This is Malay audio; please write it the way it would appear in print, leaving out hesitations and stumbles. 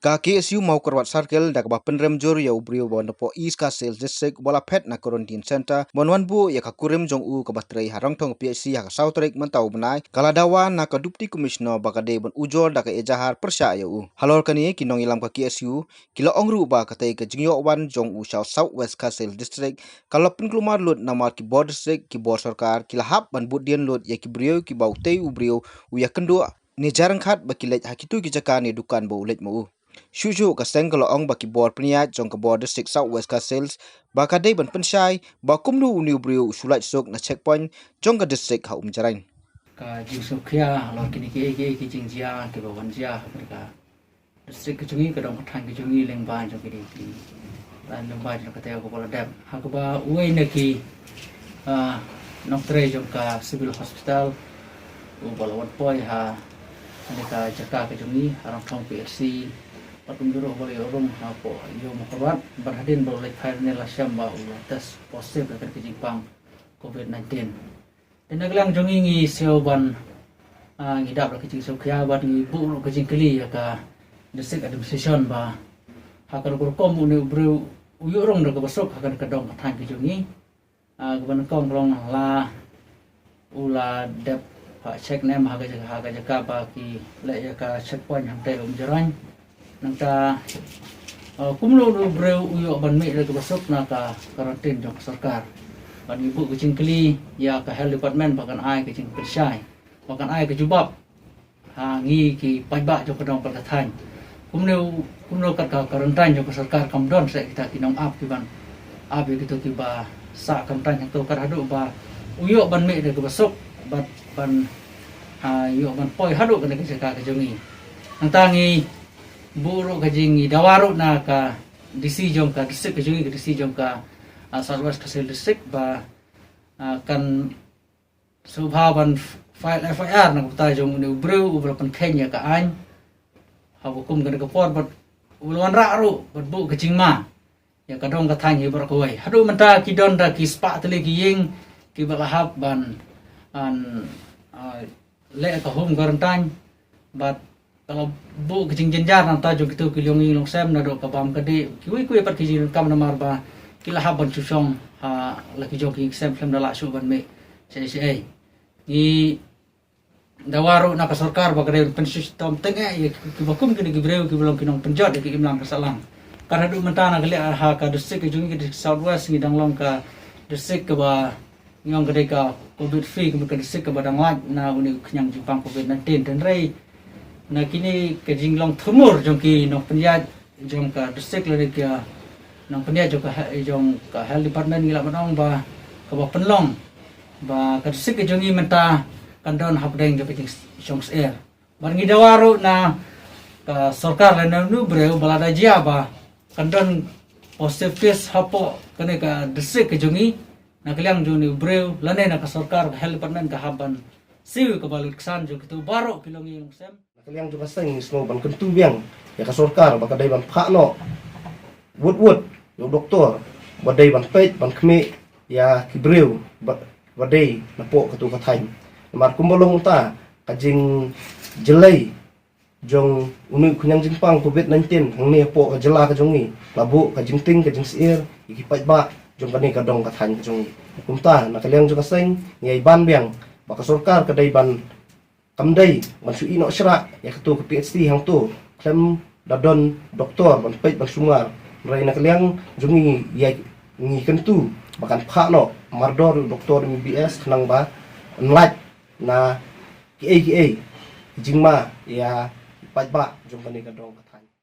Kaki SU mau kerwat sarkel dak bah penrem jor ya ubrio bon po East Castle District bola pet na quarantine center bonwan bu ya kakurem jong u ka batrei harang thong PSC ya South Rek mentau benai kala dawa na ka deputy commissioner bakade bon ujol dak ejahar persya ya u halor kani kinong ilam kaki SU kilo ongru ba katai ka jingyo wan jong u South West Castle District kalau penkelumar lut namar ki board district ki board sarkar kila hap ban budien lut ya ki brio ki bautei ubrio u ya kendo ni jarang khat bakilej hakitu ki jakani dukan bo ulej mau Shuju ka sengkalo ong baki board pnia jong ka board district South West Castles baka day ban pensyai ba kumnu uniu brio sulai sok na checkpoint jong ka district ha jarain ka jingsu khia lor kini ke jingjia ke bawan jia mereka district ke jungi ka dong thang ke jungi lengban jong kini dan lengban jong ka teo ko bola dam ha ko ba uai na ki noktre jong ka civil hospital u bola wat poi ha mereka jaka ke jungi arang thong PSC patung juro boleh orang apa yo makorban berhadin boleh khairne la syamba Allah tes positif akan kejipang COVID-19 dan naglang jongi ngi seoban ngidap la kecing sokya bat ngi bu no kecing keli ya ka district administration ba hakar kurkom uni bro uyurong dak besok akan kedong thang ke jongi gaban kom long la ula dep pak check nem haga jaka ba ki la ya ka checkpoint hamte jaran nangka kumlo do breu uyo ban me le besok na ka karantin jong sarkar ban ibu kucing keli ya ka health department bakan ai kucing persai bakan ai ke jubab ngi ki pajba jong kedong perkatan kumlo kat ka karantin jong sarkar kamdon se kita kinong ap ki ban abi gitu ki ba sa karantin to kar hadu ba uyo ban me le besok ban yo ban poi hadu kana ke ka jongi nangtangi buru kajing dawaru na ka disi jong ka district kajungi ka disi jong ka Southwest Castle District ba kan subhaban file FIR na kuta jong ni bro ubrapan Kenya ka an habukum gana ka por bat ulwan raru bat bu kajing ma ya kadong ka thangi bar ko wai hadu menta ki don da ki spa tele ki ying ki balahap ban an le ka home quarantine bat kalau bu kecing jenjar nanta jo gitu kilongi long sem na do kabam kade kiwi pat kijin kam na marba kila haban susong laki jo ki sem dala su ban me CCA ni dawaru na ka sarkar ba kade pensistem tenge ya ki bakum kini gibreu ki belum kinong penjot ki imlang kasalang karena du mentana kali ha ka district jungi ki Southwest ni danglong ka district ka ba ngong kade ka covid free ka district ka badang lat na uni kenyang jipang COVID-19 dan rei na kini ke jinglong thumur jong ki nong penjat jong ka district le kia nong penjat jong ka health department ngila manong ba ka ba penlong ba ka district jongi menta kandon habdeng jo picing jong air bar ngi dawaru na ka sarkar le nu breu balada jia ba kandon positive test hapo kane ka district jongi na kaliang joni breu lane na ka sarkar health department ka haban siu ka baliksan jo kitu baro kilongi yung sem kalian juga sering semua ban kentu biang ya ka sarkar baka dai ban phakno wood yo doktor badai ban pet ban khme ya kibreu badai napo katu kathai mar kumbolong ta kajing jelai jong unu kunyang jingpang COVID-19 hang ne po jela ka jongi labu kajing ting kajing sir iki pai ba jong kani kadong kathan ka jongi kumta na kalian juga sering ngai ban biang baka sarkar kadai ban kamdai ban su ino syra ya ketu ke PhD hang tu klem dadon doktor ban pait ban sungar rai na kaliang jungi ya ngi kentu bakan phakno mardor doktor MBS khnang ba nlat na ki jingma ya pait ba jong kani kadong kathan